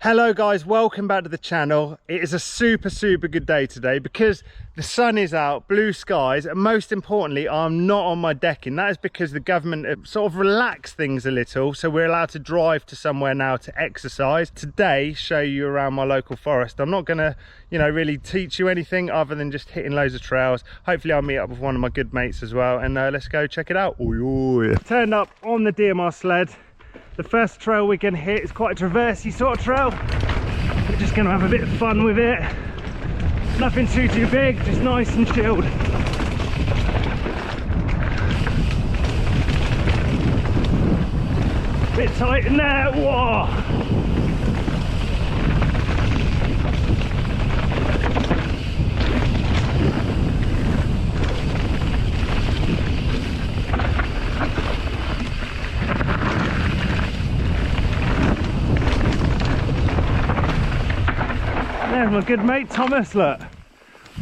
Hello guys, welcome back to the channel. It is a super good day today because the sun is out, blue skies, and most importantly I'm not on my Deakin. That is because the government have sort of relaxed things a little, so we're allowed to drive to somewhere now to exercise. Today, show you around my local forest. I'm not gonna, really teach you anything other than just hitting loads of trails. Hopefully I'll meet up with one of my good mates as well, and let's go check it out. Turned up on the DMR sled. The first trail we're going to hit is quite a traversey sort of trail. We're just going to have a bit of fun with it. Nothing too big, just nice and chilled. Bit tight in there, whoa! There's my good mate Thomas, look,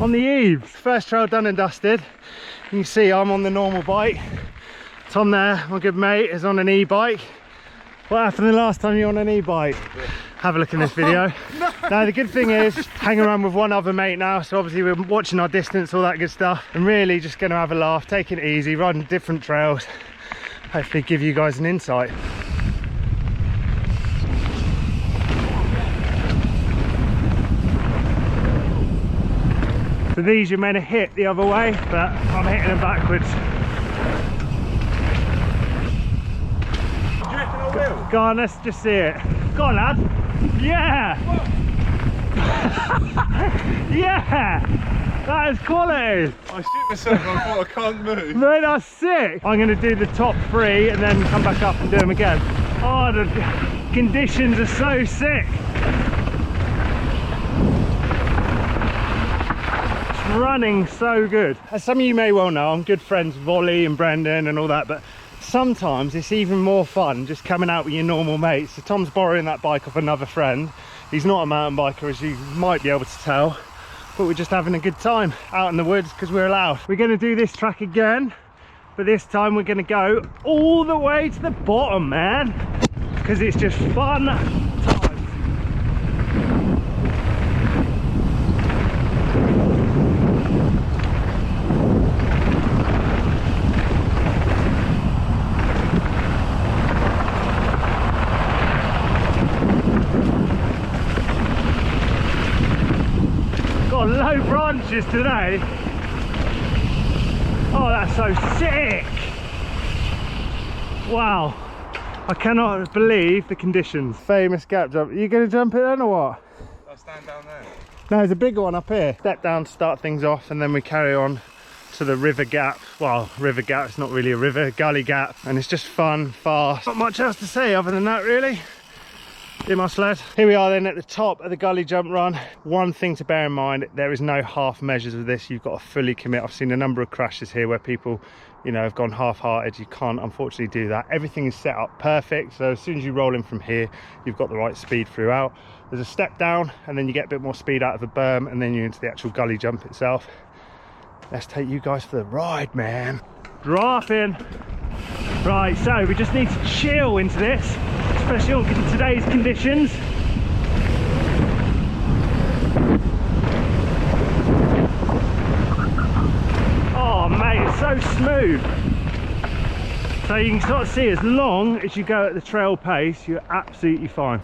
on the eaves. First trail done and dusted. You can see I'm on the normal bike. Tom there, my good mate, is on an e-bike. What happened the last time you were on an e-bike? Have a look in this video. No. Now the good thing is, hang around with one other mate now, so obviously we're watching our distance, all that good stuff, and really just going to have a laugh, taking it easy, riding different trails, hopefully give you guys an insight. So these you're meant to hit the other way, but I'm hitting them backwards. Do you reckon I will? Go on, let's just see it. Go on, lad. Yeah! Yeah! That is quality! I shit myself, I thought I can't move. Mate, that's sick! I'm going to do the top three and then come back up and do them again. Oh, the conditions are so sick! Running so good. As some of you may well know, I'm good friends with Ollie and Brendan and all that, but sometimes it's even more fun just coming out with your normal mates. So Tom's borrowing that bike off another friend. He's not a mountain biker, as you might be able to tell, but we're just having a good time out in the woods because we're allowed. We're going to do this track again, but this time we're going to go all the way to the bottom, man, because it's just fun times. Low branches today. Oh, that's so sick. Wow, I cannot believe the conditions. Famous gap jump. Are you going to jump it then or what? I'll stand down there. No, there's a bigger one up here. Step down to start things off, and then we carry on to the river gap. Well, river gap, it's not really a river, gully gap, and it's just fun, fast. Not much else to say other than that, really. In my sled. Here we are then at the top of the gully jump run. One thing to bear in mind, there is no half measures of this. You've got to fully commit. I've seen a number of crashes here where people, have gone half-hearted. You can't unfortunately do that. Everything is set up perfect, so as soon as you roll in from here, you've got the right speed throughout. There's a step down, and then you get a bit more speed out of the berm, and then you're into the actual gully jump itself. Let's take you guys for the ride, man. Drop in. Right, so we just need to chill into this, especially in today's conditions. Oh mate, it's so smooth. So you can sort of see, as long as you go at the trail pace, you're absolutely fine.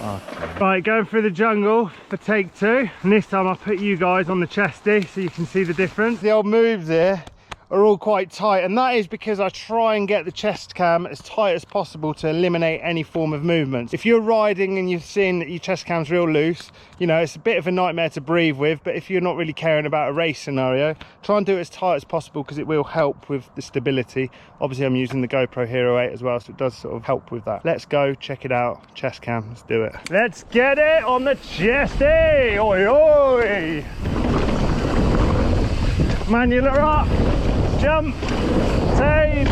Okay. Right, going through the jungle for take two, and this time I'll put you guys on the chesty so you can see the difference. The old moves here are all quite tight, and that is because I try and get the chest cam as tight as possible to eliminate any form of movement. If you're riding and you're seeing that your chest cam's real loose, it's a bit of a nightmare to breathe with, but if you're not really caring about a race scenario, try and do it as tight as possible because it will help with the stability. Obviously I'm using the GoPro Hero 8 as well, so it does sort of help with that. Let's go check it out. Chest cam, let's do it. Let's get it on the chesty. Oi oi. Manual up. Jump, save.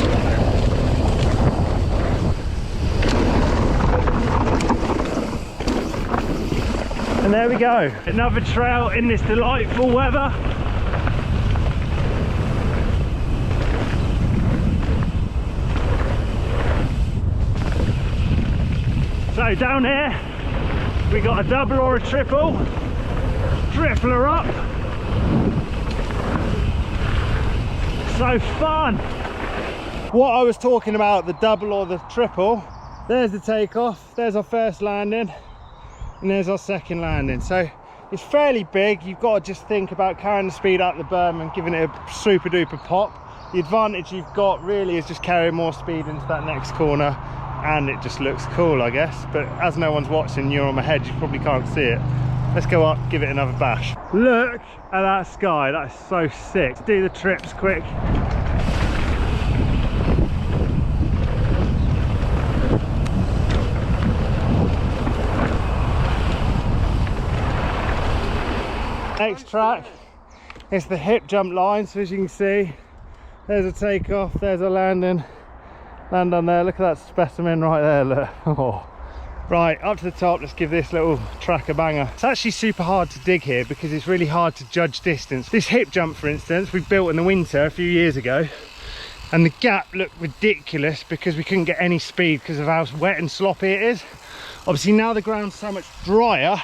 And there we go, another trail in this delightful weather. So down here, we got a double or a triple. Triple her up. So fun. What I was talking about, the double or the triple, there's the takeoff, there's our first landing, and there's our second landing. So it's fairly big. You've got to just think about carrying the speed out the berm and giving it a super duper pop. The advantage you've got really is just carrying more speed into that next corner, and it just looks cool, I guess. But as no one's watching, you're on my head, you probably can't see it. Let's go up, give it another bash. Look at that sky, that is so sick. Let's do the trips quick. Next track is the hip jump line, so as you can see, there's a takeoff, there's a landing. Land on there, look at that specimen right there, look. Oh. Right, up to the top, let's give this little track a banger. It's actually super hard to dig here because it's really hard to judge distance. This hip jump, for instance, we built in the winter a few years ago, and the gap looked ridiculous because we couldn't get any speed because of how wet and sloppy it is. Obviously now the ground's so much drier,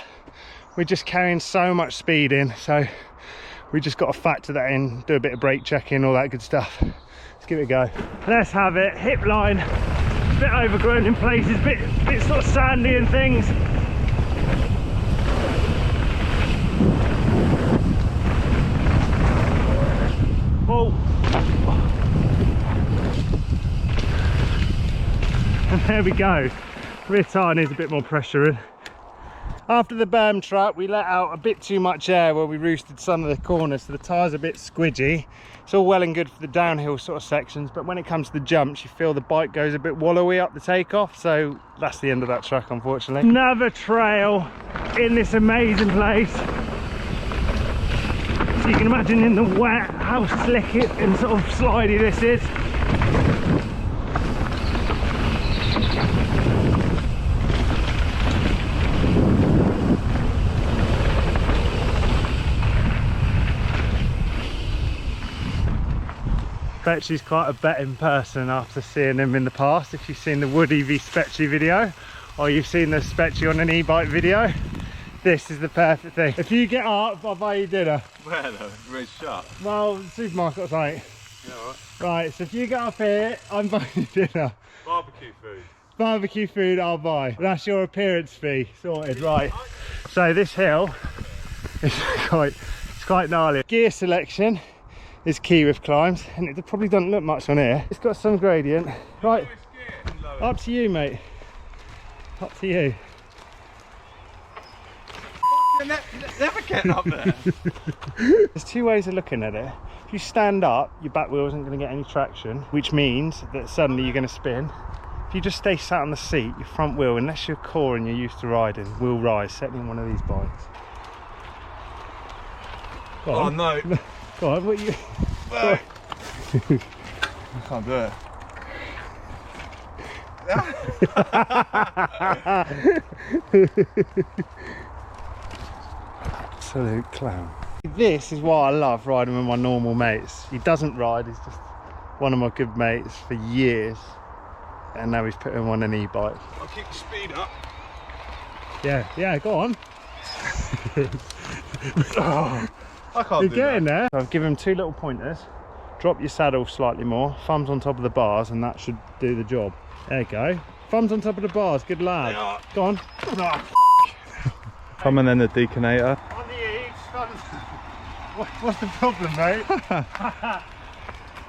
we're just carrying so much speed in, so we just got to factor that in, do a bit of brake checking, all that good stuff. Let's give it a go. Let's have it. Hip line, a bit overgrown in places, bit sort of sandy and things. Oh, and there we go. Rear tyre needs a bit more pressure in. After the berm trap, we let out a bit too much air where we roosted some of the corners, so the tyre's a bit squidgy. It's all well and good for the downhill sort of sections, but when it comes to the jumps, you feel the bike goes a bit wallowy up the takeoff, so that's the end of that track, unfortunately. Another trail in this amazing place. So you can imagine in the wet how slick it and sort of slidey this is. Spetchy's quite a betting person after seeing him in the past. If you've seen the Woody v Spetchy video, or you've seen the Spetchy on an e-bike video, this is the perfect thing. If you get up, I'll buy you dinner. Where though? Where's shut? Well, supermarket or something. Yeah, right. Right, so if you get up here, I'm buying you dinner. Barbecue food. Barbecue food, I'll buy. That's your appearance fee, sorted, right. So this hill is quite gnarly. Gear selection is key with climbs, and it probably doesn't look much on here. It's got some gradient. Right, up to you, mate. Up to you. Never getting up there. There's two ways of looking at it. If you stand up, your back wheel isn't going to get any traction, which means that suddenly you're going to spin. If you just stay sat on the seat, your front wheel, unless you're core and you're used to riding, will rise, certainly in one of these bikes. Go on. Oh no. Go on, what you... No. I can't do it. Absolute clown. This is what I love riding with my normal mates. He doesn't ride, he's just one of my good mates for years, and now he's putting on an e-bike. I'll keep the speed up. Yeah, go on. Oh, I can't You're do getting that. there. I've given him two little pointers. Drop your saddle slightly more, thumbs on top of the bars, and that should do the job. There you go. Thumbs on top of the bars, good lad. Go on. Oh, come and then the Deakinator. On the eaves, what's the problem, mate?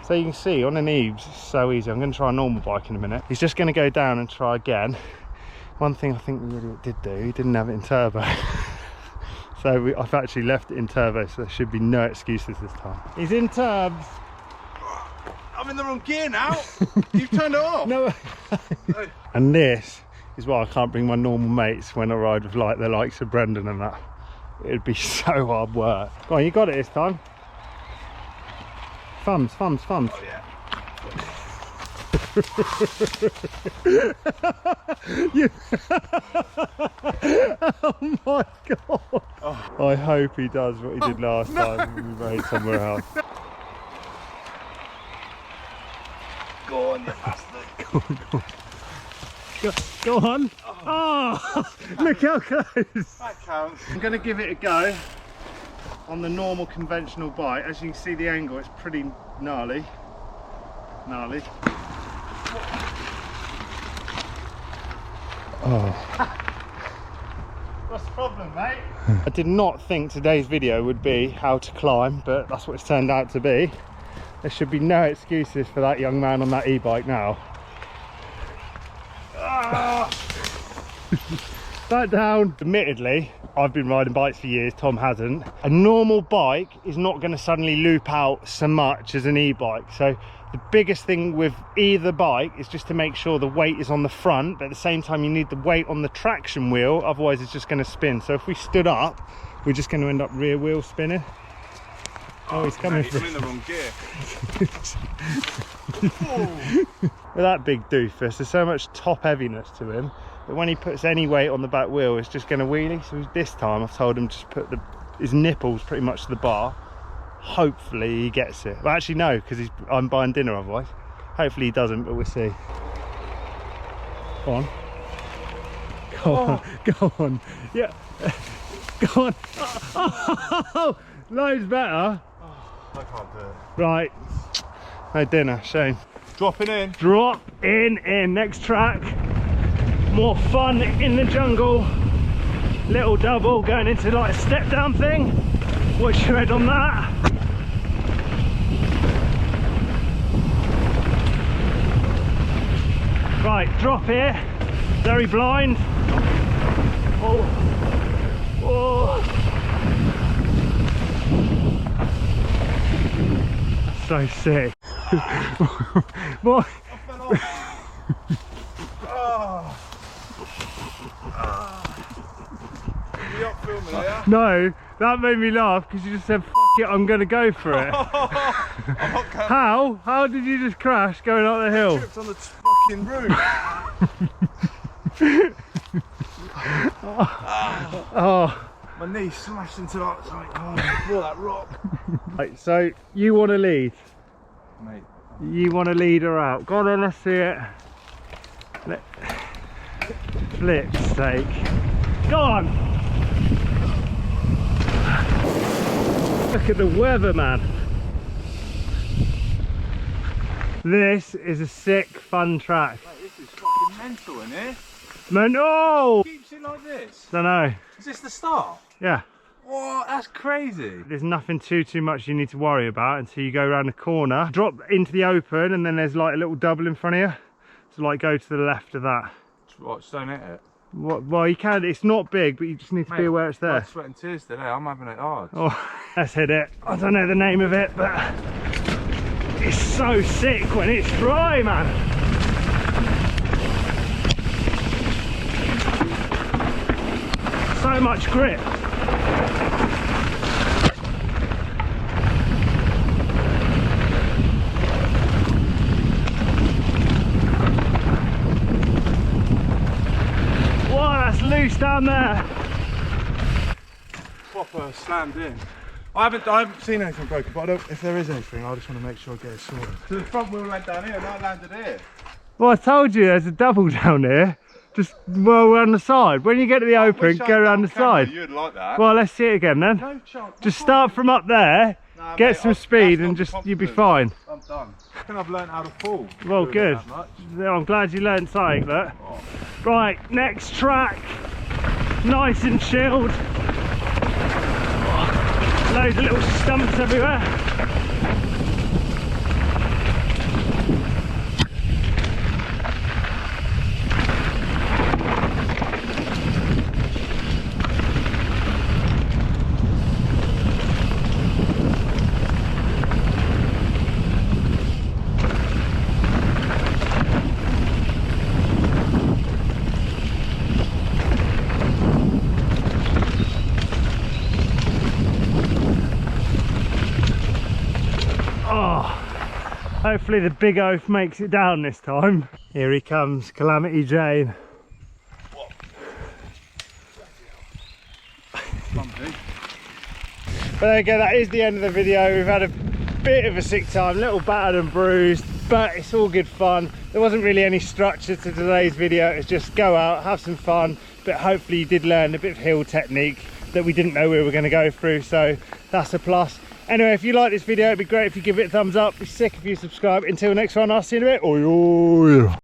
So you can see on an eaves, it's so easy. I'm going to try a normal bike in a minute. He's just going to go down and try again. One thing I think the idiot did do, he didn't have it in turbo. So I've actually left it in turbo, so there should be no excuses this time. He's in turbs. I'm in the wrong gear now. You've turned it off. No. And this is why I can't bring my normal mates when I ride with like the likes of Brendan and that. It'd be so hard work. Go on, you got it this time. Thumbs. Oh, yeah. Oh my god. Oh. I hope he does what he did last time we rode somewhere else. Go on, you bastard. Go on. Oh. Oh, look how close. That counts. I'm going to give it a go on the normal conventional bite. As you can see the angle, it's pretty gnarly. Oh. What's the problem, mate? I did not think today's video would be how to climb, but that's what it's turned out to be. There should be no excuses for that young man on that e-bike now. Ah! Back down. Admittedly, I've been riding bikes for years, Tom hasn't. A normal bike is not going to suddenly loop out so much as an e-bike. So the biggest thing with either bike is just to make sure the weight is on the front, but at the same time you need the weight on the traction wheel, otherwise it's just going to spin. So if we stood up, we're just going to end up rear wheel spinning. Oh, he's coming for I'm in the wrong gear. With that big doofus, there's so much top heaviness to him that when he puts any weight on the back wheel, it's just going to wheelie. So this time I've told him just put his nipples pretty much to the bar. Hopefully he gets it. Well, actually no, because I'm buying dinner otherwise. Hopefully he doesn't, but we'll see. Go on. Go on. Yeah. Go on. Oh, loads better. I can't do it. Right. No dinner, shame. Dropping in. Drop in. Next track. More fun in the jungle. Little double going into like a step down thing. Watch your head on that. Right, drop here. Very blind. Oh. Oh. So sick. What? I fell off. Oh. You up filming, are ya? No, that made me laugh because you just said, "F it, I'm gonna go for it." I'm not going. How did you just crash going up the hill? Tripped on the fucking roof. Oh. My knee smashed into that, that rock. Right, so you want to lead? Mate. You want to lead her out? Go on then, let's see it. Flip's sake. Go on! Look at the weather, man. This is a sick, fun track. Mate, this is fucking mental, isn't it? Man, oh! Keeps it like this. Dunno. Is this the start? Yeah. What? That's crazy. There's nothing too much you need to worry about until you go around the corner. Drop into the open and then there's like a little double in front of you. So like go to the left of that. What, just don't hit it? Well, you can, it's not big, but you just need to be aware it's there. I'm sweating tears today, I'm having it hard. Oh, let's hit it. I don't know the name of it, but it's so sick when it's dry, man. So much grip. Loose down there. Proper slammed in. I haven't seen anything broken, but if there is anything, I just want to make sure I get it sorted. So the front wheel went down here, and I landed here. Well, I told you there's a double down here. Just well around the side. When you get to the open, go around the side. You'd like that. Well, let's see it again then. No chance. Just start from up there, get some speed, and just you'll be fine. I'm done. I think I've learned how to fall. Well, good. I'm glad you learned something. Look. Oh. Right, next track. Nice and chilled. Loads of little stumps everywhere. Hopefully the big oaf makes it down this time. Here he comes, Calamity Jane. But there you go, that is the end of the video. We've had a bit of a sick time, little battered and bruised. but it's all good fun. There wasn't really any structure to today's video. It's just go out, have some fun, but hopefully you did learn a bit of hill technique that we didn't know we were going to go through, so that's a plus. Anyway, if you like this video, it'd be great if you give it a thumbs up. Be sick if you subscribe. Until next one, I'll see you in a bit. Oi, oi.